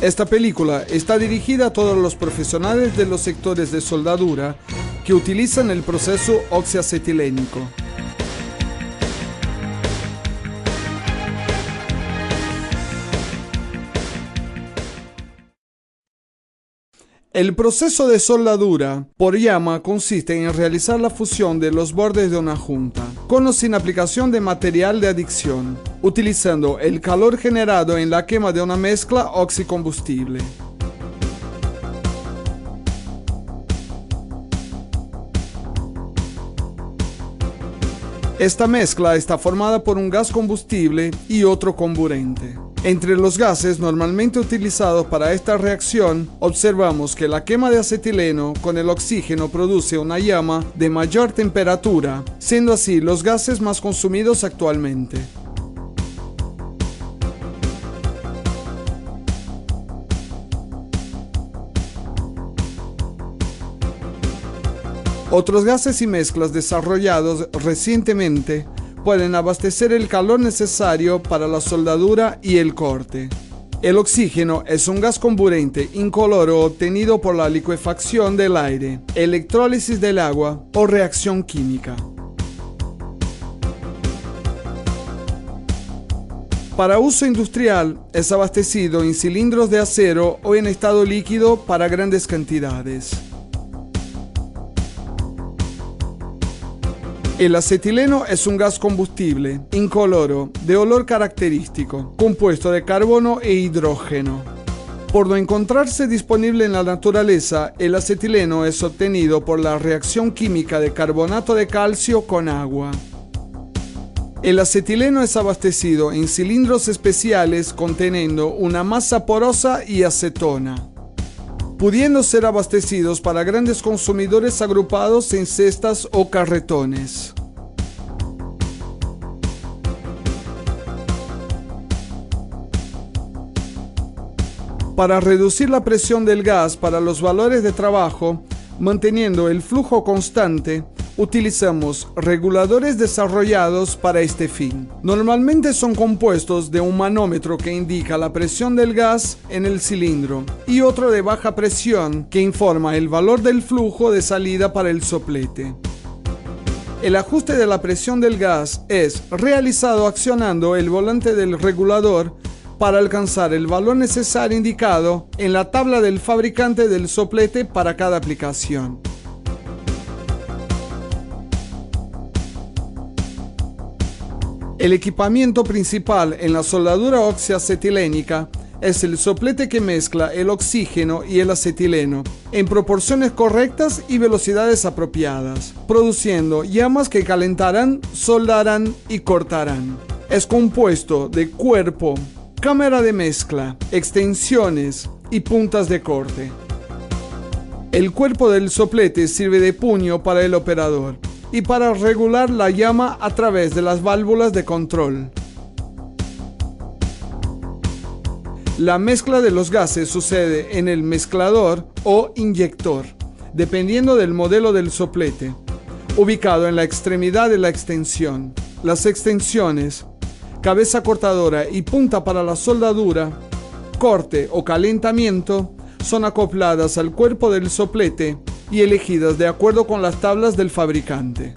Esta película está dirigida a todos los profesionales de los sectores de soldadura que utilizan el proceso oxiacetilénico. El proceso de soldadura por llama consiste en realizar la fusión de los bordes de una junta, con o sin aplicación de material de adicción, utilizando el calor generado en la quema de una mezcla oxicombustible. Esta mezcla está formada por un gas combustible y otro comburente. Entre los gases normalmente utilizados para esta reacción, observamos que la quema de acetileno con el oxígeno produce una llama de mayor temperatura, siendo así los gases más consumidos actualmente. Otros gases y mezclas desarrollados recientemente pueden abastecer el calor necesario para la soldadura y el corte. El oxígeno es un gas comburente incoloro obtenido por la licuefacción del aire, electrólisis del agua o reacción química. Para uso industrial, es abastecido en cilindros de acero o en estado líquido para grandes cantidades. El acetileno es un gas combustible, incoloro, de olor característico, compuesto de carbono e hidrógeno. Por no encontrarse disponible en la naturaleza, el acetileno es obtenido por la reacción química de carbonato de calcio con agua. El acetileno es abastecido en cilindros especiales conteniendo una masa porosa y acetona, pudiendo ser abastecidos para grandes consumidores agrupados en cestas o carretones. Para reducir la presión del gas para los valores de trabajo, manteniendo el flujo constante, utilizamos reguladores desarrollados para este fin. Normalmente son compuestos de un manómetro que indica la presión del gas en el cilindro y otro de baja presión que informa el valor del flujo de salida para el soplete. El ajuste de la presión del gas es realizado accionando el volante del regulador para alcanzar el valor necesario indicado en la tabla del fabricante del soplete para cada aplicación. El equipamiento principal en la soldadura oxiacetilénica es el soplete que mezcla el oxígeno y el acetileno en proporciones correctas y velocidades apropiadas, produciendo llamas que calentarán, soldarán y cortarán. Es compuesto de cuerpo, cámara de mezcla, extensiones y puntas de corte. El cuerpo del soplete sirve de puño para el operador y para regular la llama a través de las válvulas de control. La mezcla de los gases sucede en el mezclador o inyector, dependiendo del modelo del soplete, ubicado en la extremidad de la extensión. Las extensiones, cabeza cortadora y punta para la soldadura, corte o calentamiento, son acopladas al cuerpo del soplete y elegidas de acuerdo con las tablas del fabricante.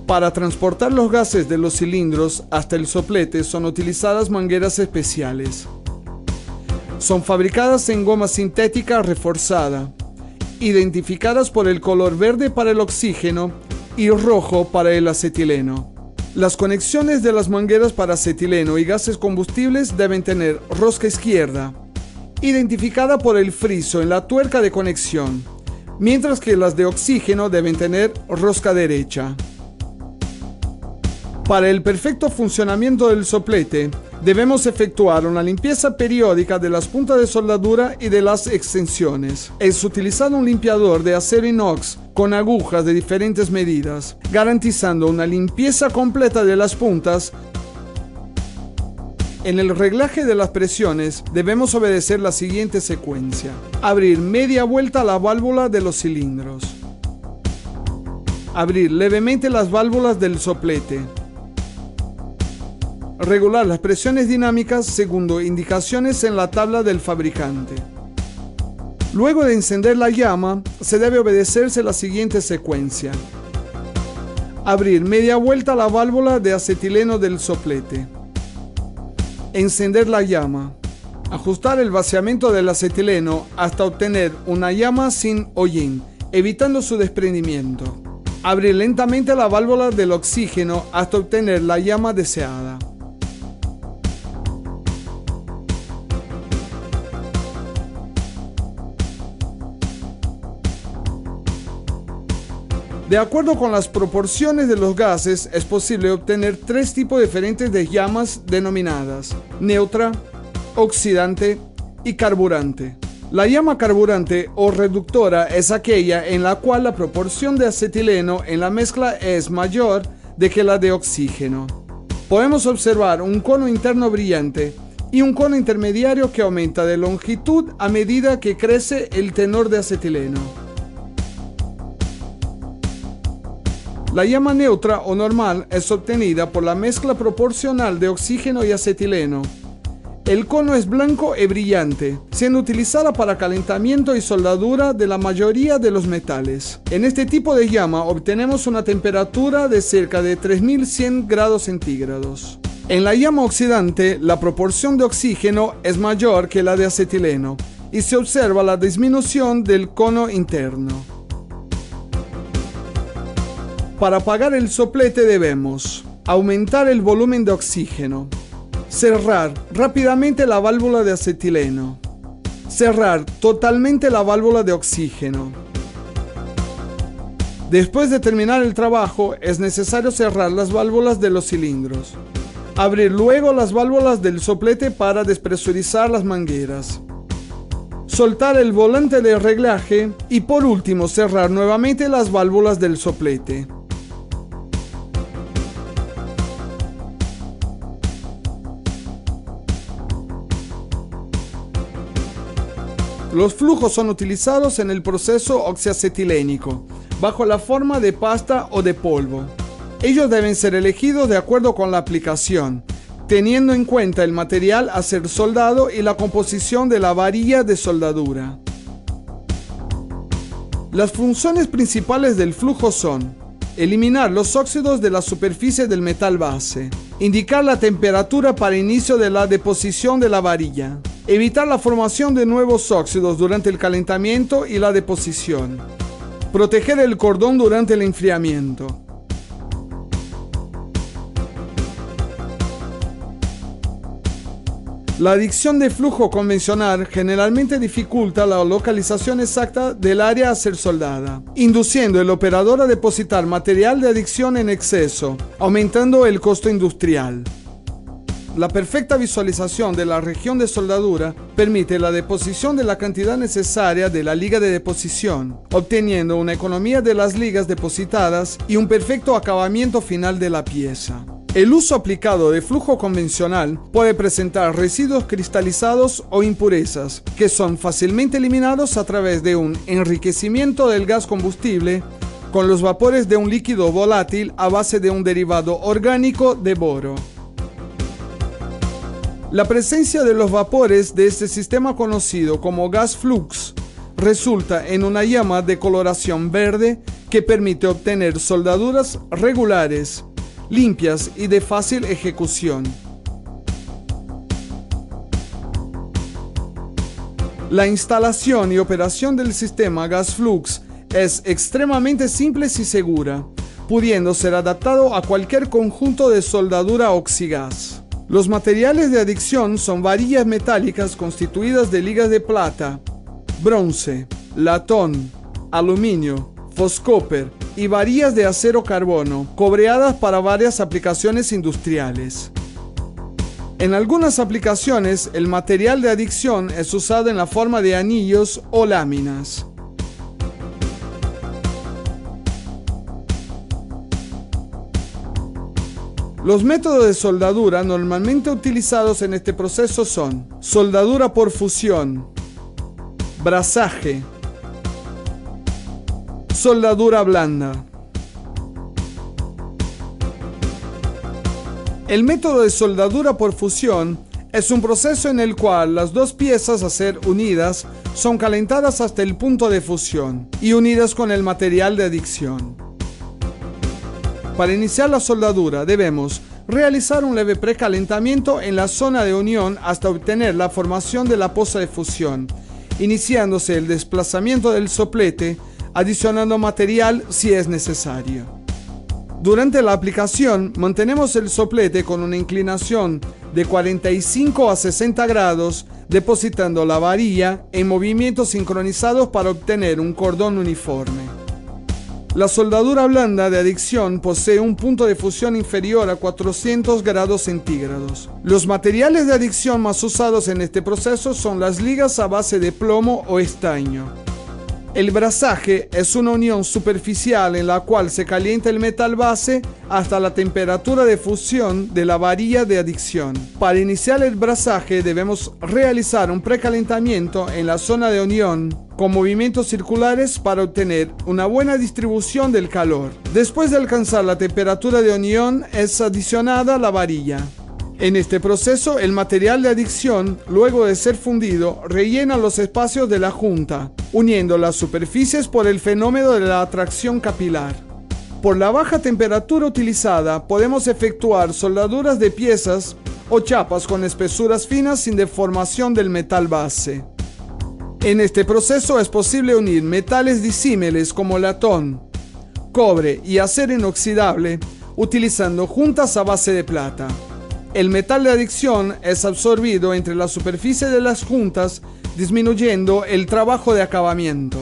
Para transportar los gases de los cilindros hasta el soplete son utilizadas mangueras especiales. Son fabricadas en goma sintética reforzada, identificadas por el color verde para el oxígeno y rojo para el acetileno. Las conexiones de las mangueras para acetileno y gases combustibles deben tener rosca izquierda, identificada por el friso en la tuerca de conexión, mientras que las de oxígeno deben tener rosca derecha. Para el perfecto funcionamiento del soplete, debemos efectuar una limpieza periódica de las puntas de soldadura y de las extensiones. Es utilizado un limpiador de acero inox con agujas de diferentes medidas, garantizando una limpieza completa de las puntas. En el reglaje de las presiones debemos obedecer la siguiente secuencia: abrir media vuelta la válvula de los cilindros, abrir levemente las válvulas del soplete, regular las presiones dinámicas según indicaciones en la tabla del fabricante. Luego de encender la llama, se debe obedecerse la siguiente secuencia. Abrir media vuelta la válvula de acetileno del soplete. Encender la llama. Ajustar el vaciamiento del acetileno hasta obtener una llama sin hollín, evitando su desprendimiento. Abrir lentamente la válvula del oxígeno hasta obtener la llama deseada. De acuerdo con las proporciones de los gases, es posible obtener tres tipos diferentes de llamas denominadas neutra, oxidante y carburante. La llama carburante o reductora es aquella en la cual la proporción de acetileno en la mezcla es mayor de que la de oxígeno. Podemos observar un cono interno brillante y un cono intermediario que aumenta de longitud a medida que crece el tenor de acetileno. La llama neutra o normal es obtenida por la mezcla proporcional de oxígeno y acetileno. El cono es blanco y brillante, siendo utilizada para calentamiento y soldadura de la mayoría de los metales. En este tipo de llama obtenemos una temperatura de cerca de 3100 grados centígrados. En la llama oxidante, la proporción de oxígeno es mayor que la de acetileno y se observa la disminución del cono interno. Para apagar el soplete debemos aumentar el volumen de oxígeno, cerrar rápidamente la válvula de acetileno, cerrar totalmente la válvula de oxígeno. Después de terminar el trabajo, es necesario cerrar las válvulas de los cilindros. Abrir luego las válvulas del soplete para despresurizar las mangueras. Soltar el volante de reglaje y por último cerrar nuevamente las válvulas del soplete. Los flujos son utilizados en el proceso oxiacetilénico, bajo la forma de pasta o de polvo. Ellos deben ser elegidos de acuerdo con la aplicación, teniendo en cuenta el material a ser soldado y la composición de la varilla de soldadura. Las funciones principales del flujo son: eliminar los óxidos de la superficie del metal base, indicar la temperatura para inicio de la deposición de la varilla, evitar la formación de nuevos óxidos durante el calentamiento y la deposición, proteger el cordón durante el enfriamiento. La adicción de flujo convencional generalmente dificulta la localización exacta del área a ser soldada, induciendo al operador a depositar material de adicción en exceso, aumentando el costo industrial. La perfecta visualización de la región de soldadura permite la deposición de la cantidad necesaria de la liga de deposición, obteniendo una economía de las ligas depositadas y un perfecto acabamiento final de la pieza. El uso aplicado de flujo convencional puede presentar residuos cristalizados o impurezas, que son fácilmente eliminados a través de un enriquecimiento del gas combustible con los vapores de un líquido volátil a base de un derivado orgánico de boro. La presencia de los vapores de este sistema conocido como gas flux resulta en una llama de coloración verde que permite obtener soldaduras regulares, limpias y de fácil ejecución. La instalación y operación del sistema gas flux es extremadamente simple y segura, pudiendo ser adaptado a cualquier conjunto de soldadura oxigas. Los materiales de adicción son varillas metálicas constituidas de ligas de plata, bronce, latón, aluminio, foscóper y varillas de acero carbono, cobreadas para varias aplicaciones industriales. En algunas aplicaciones, el material de adicción es usado en la forma de anillos o láminas. Los métodos de soldadura normalmente utilizados en este proceso son soldadura por fusión, brazaje, soldadura blanda. El método de soldadura por fusión es un proceso en el cual las dos piezas a ser unidas son calentadas hasta el punto de fusión y unidas con el material de adicción. Para iniciar la soldadura debemos realizar un leve precalentamiento en la zona de unión hasta obtener la formación de la poza de fusión, iniciándose el desplazamiento del soplete, adicionando material si es necesario. Durante la aplicación mantenemos el soplete con una inclinación de 45 a 60 grados, depositando la varilla en movimientos sincronizados para obtener un cordón uniforme. La soldadura blanda de adicción posee un punto de fusión inferior a 400 grados centígrados. Los materiales de adicción más usados en este proceso son las ligas a base de plomo o estaño. El brazaje es una unión superficial en la cual se calienta el metal base hasta la temperatura de fusión de la varilla de adicción. Para iniciar el brazaje debemos realizar un precalentamiento en la zona de unión con movimientos circulares para obtener una buena distribución del calor. Después de alcanzar la temperatura de unión es adicionada la varilla. En este proceso, el material de adicción, luego de ser fundido, rellena los espacios de la junta, uniendo las superficies por el fenómeno de la atracción capilar. Por la baja temperatura utilizada, podemos efectuar soldaduras de piezas o chapas con espesuras finas sin deformación del metal base. En este proceso es posible unir metales disímiles como latón, cobre y acero inoxidable, utilizando juntas a base de plata. El metal de adicción es absorbido entre la superficie de las juntas, disminuyendo el trabajo de acabamiento.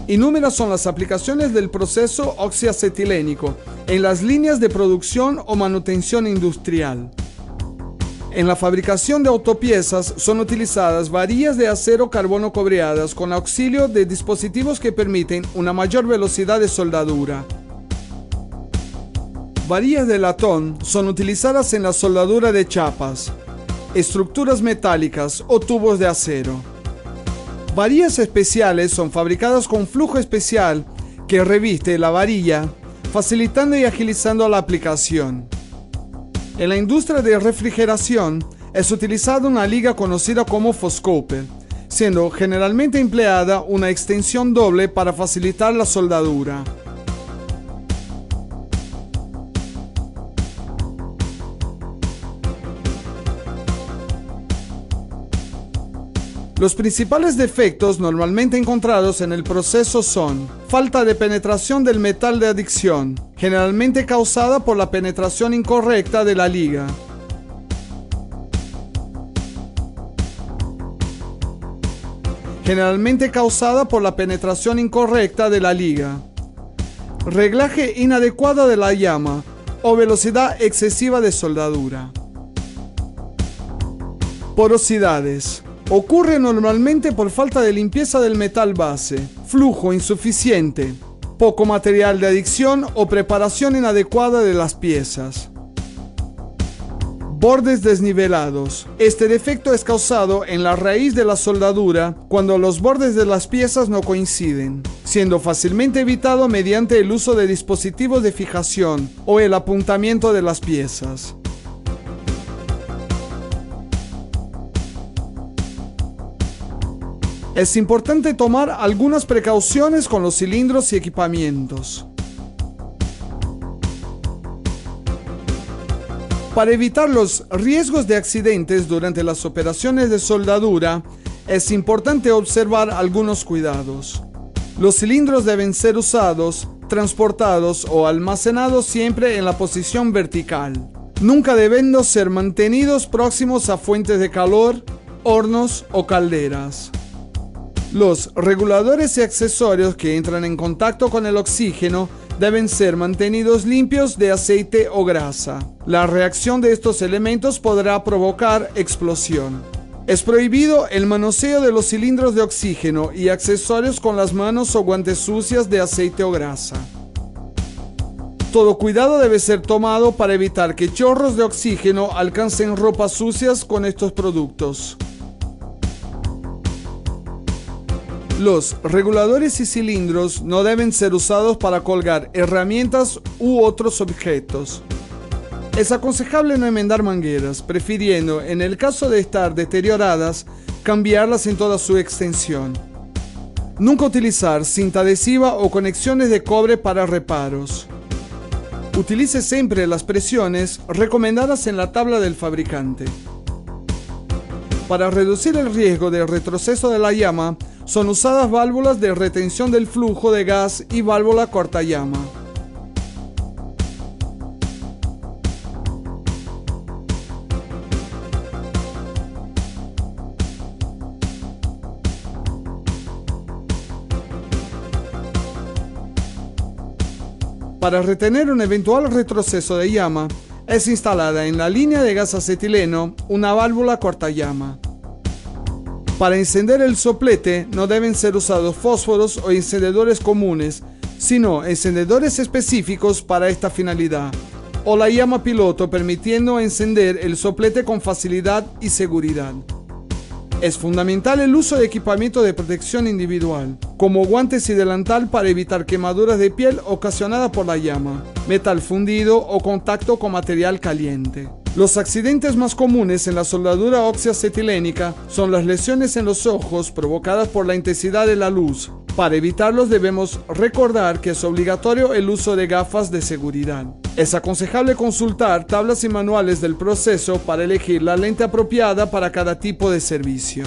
Innumerables son las aplicaciones del proceso oxiacetilénico en las líneas de producción o manutención industrial. En la fabricación de autopiezas son utilizadas varillas de acero carbono cobreadas con auxilio de dispositivos que permiten una mayor velocidad de soldadura. Varillas de latón son utilizadas en la soldadura de chapas, estructuras metálicas o tubos de acero. Varillas especiales son fabricadas con flujo especial que reviste la varilla, facilitando y agilizando la aplicación. En la industria de refrigeración es utilizada una liga conocida como Foscope, siendo generalmente empleada una extensión doble para facilitar la soldadura. Los principales defectos normalmente encontrados en el proceso son falta de penetración del metal de adicción, generalmente causada por la penetración incorrecta de la liga. Reglaje inadecuado de la llama o velocidad excesiva de soldadura. Porosidades. Ocurre normalmente por falta de limpieza del metal base, flujo insuficiente, poco material de adicción o preparación inadecuada de las piezas. Bordes desnivelados. Este defecto es causado en la raíz de la soldadura cuando los bordes de las piezas no coinciden, siendo fácilmente evitado mediante el uso de dispositivos de fijación o el apuntamiento de las piezas. Es importante tomar algunas precauciones con los cilindros y equipamientos. Para evitar los riesgos de accidentes durante las operaciones de soldadura, es importante observar algunos cuidados. Los cilindros deben ser usados, transportados o almacenados siempre en la posición vertical. Nunca deben ser mantenidos próximos a fuentes de calor, hornos o calderas. Los reguladores y accesorios que entran en contacto con el oxígeno deben ser mantenidos limpios de aceite o grasa. La reacción de estos elementos podrá provocar explosión. Es prohibido el manoseo de los cilindros de oxígeno y accesorios con las manos o guantes sucias de aceite o grasa. Todo cuidado debe ser tomado para evitar que chorros de oxígeno alcancen ropas sucias con estos productos. Los reguladores y cilindros no deben ser usados para colgar herramientas u otros objetos. Es aconsejable no enmendar mangueras, prefiriendo, en el caso de estar deterioradas, cambiarlas en toda su extensión. Nunca utilizar cinta adhesiva o conexiones de cobre para reparos. Utilice siempre las presiones recomendadas en la tabla del fabricante. Para reducir el riesgo de retroceso de la llama, son usadas válvulas de retención del flujo de gas y válvula cortallama. Para retener un eventual retroceso de llama, es instalada en la línea de gas acetileno una válvula cortallama. Para encender el soplete no deben ser usados fósforos o encendedores comunes, sino encendedores específicos para esta finalidad, o la llama piloto permitiendo encender el soplete con facilidad y seguridad. Es fundamental el uso de equipamiento de protección individual, como guantes y delantal para evitar quemaduras de piel ocasionadas por la llama, metal fundido o contacto con material caliente. Los accidentes más comunes en la soldadura oxiacetilénica son las lesiones en los ojos provocadas por la intensidad de la luz. Para evitarlos debemos recordar que es obligatorio el uso de gafas de seguridad. Es aconsejable consultar tablas y manuales del proceso para elegir la lente apropiada para cada tipo de servicio.